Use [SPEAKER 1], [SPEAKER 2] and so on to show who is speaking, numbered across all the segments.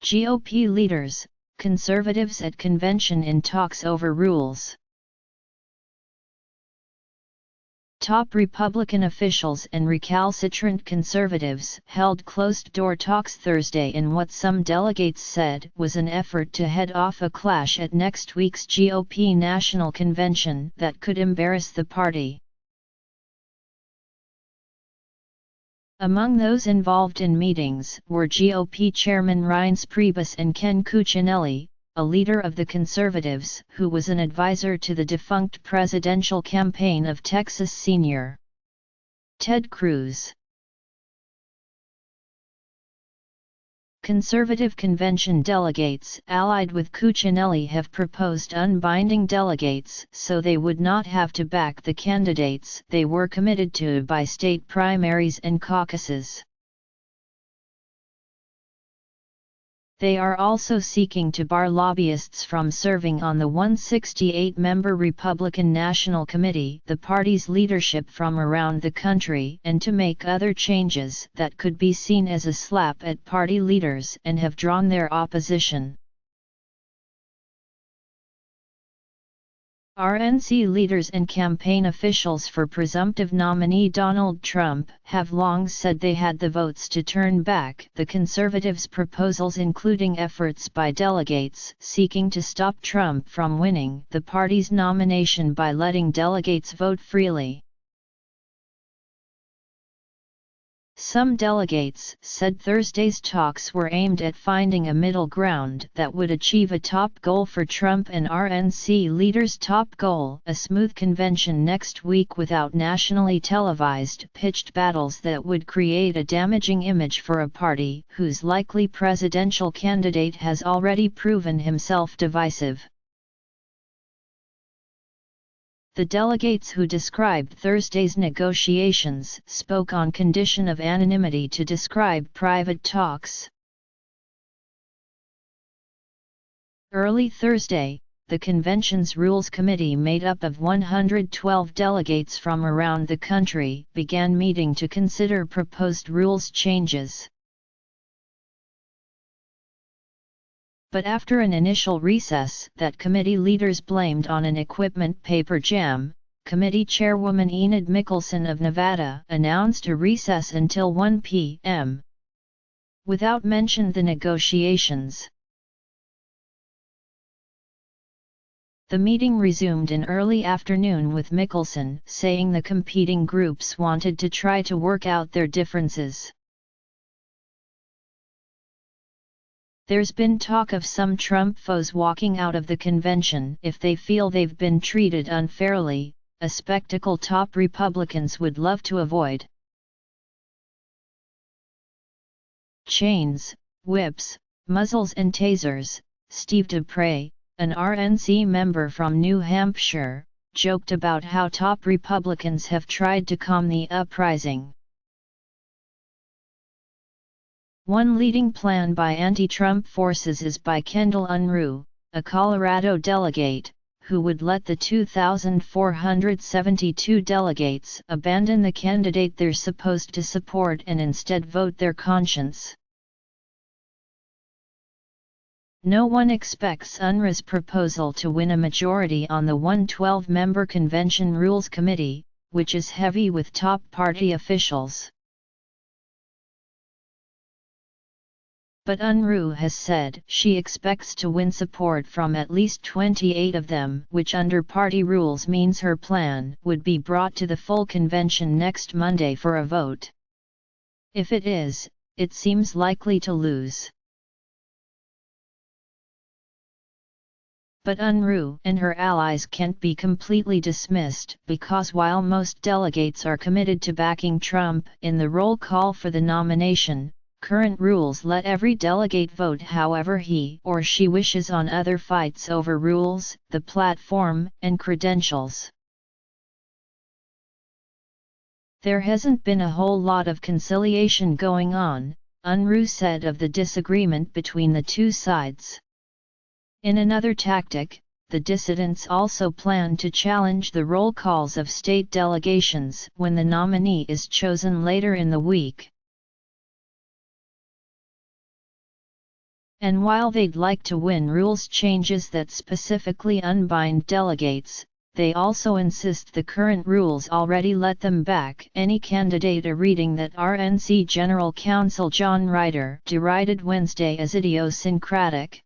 [SPEAKER 1] GOP leaders, conservatives at convention in talks over rules. Top Republican officials and recalcitrant conservatives held closed-door talks Thursday in what some delegates said was an effort to head off a clash at next week's GOP National Convention that could embarrass the party. Among those involved in meetings were GOP Chairman Reince Priebus and Ken Cuccinelli, a leader of the Conservatives who was an advisor to the defunct presidential campaign of Texas Sr. Ted Cruz. Conservative convention delegates allied with Cuccinelli have proposed unbinding delegates so they would not have to back the candidates they were committed to by state primaries and caucuses. They are also seeking to bar lobbyists from serving on the 168-member Republican National Committee, the party's leadership from around the country, and to make other changes that could be seen as a slap at party leaders and have drawn their opposition. RNC leaders and campaign officials for presumptive nominee Donald Trump have long said they had the votes to turn back the conservatives' proposals, including efforts by delegates seeking to stop Trump from winning the party's nomination by letting delegates vote freely. Some delegates said Thursday's talks were aimed at finding a middle ground that would achieve a top goal for Trump and RNC leaders' top goal, a smooth convention next week without nationally televised pitched battles that would create a damaging image for a party whose likely presidential candidate has already proven himself divisive. The delegates who described Thursday's negotiations spoke on condition of anonymity to describe private talks. Early Thursday, the convention's Rules Committee, made up of 112 delegates from around the country, began meeting to consider proposed rules changes. But after an initial recess that committee leaders blamed on an equipment paper jam, committee chairwoman Enid Mickelson of Nevada announced a recess until 1 p.m. without mention the negotiations. The meeting resumed in early afternoon with Mickelson saying the competing groups wanted to try to work out their differences. There's been talk of some Trump foes walking out of the convention if they feel they've been treated unfairly, a spectacle top Republicans would love to avoid. Chains, whips, muzzles and tasers. Steve Dupre, an RNC member from New Hampshire, joked about how top Republicans have tried to calm the uprising. One leading plan by anti-Trump forces is by Kendall Unruh, a Colorado delegate, who would let the 2,472 delegates abandon the candidate they're supposed to support and instead vote their conscience. No one expects Unruh's proposal to win a majority on the 112-member Convention Rules Committee, which is heavy with top party officials. But Unruh has said she expects to win support from at least 28 of them, which under party rules means her plan would be brought to the full convention next Monday for a vote. If it is, it seems likely to lose. But Unruh and her allies can't be completely dismissed because while most delegates are committed to backing Trump in the roll call for the nomination, current rules let every delegate vote however he or she wishes on other fights over rules, the platform, and credentials. There hasn't been a whole lot of conciliation going on, Unruh said of the disagreement between the two sides. In another tactic, the dissidents also plan to challenge the roll calls of state delegations when the nominee is chosen later in the week. And while they'd like to win rules changes that specifically unbind delegates, they also insist the current rules already let them back any candidate. A reading that RNC General Counsel John Ryder derided Wednesday as idiosyncratic.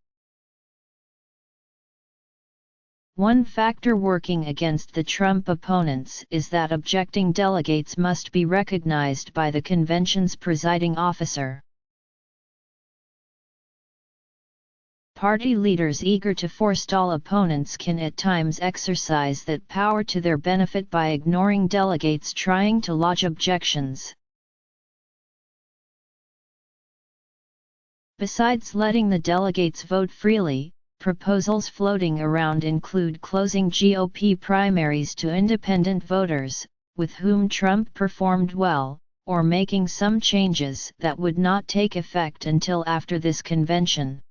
[SPEAKER 1] One factor working against the Trump opponents is that objecting delegates must be recognized by the convention's presiding officer. Party leaders eager to forestall opponents can at times exercise that power to their benefit by ignoring delegates trying to lodge objections. Besides letting the delegates vote freely, proposals floating around include closing GOP primaries to independent voters, with whom Trump performed well, or making some changes that would not take effect until after this convention.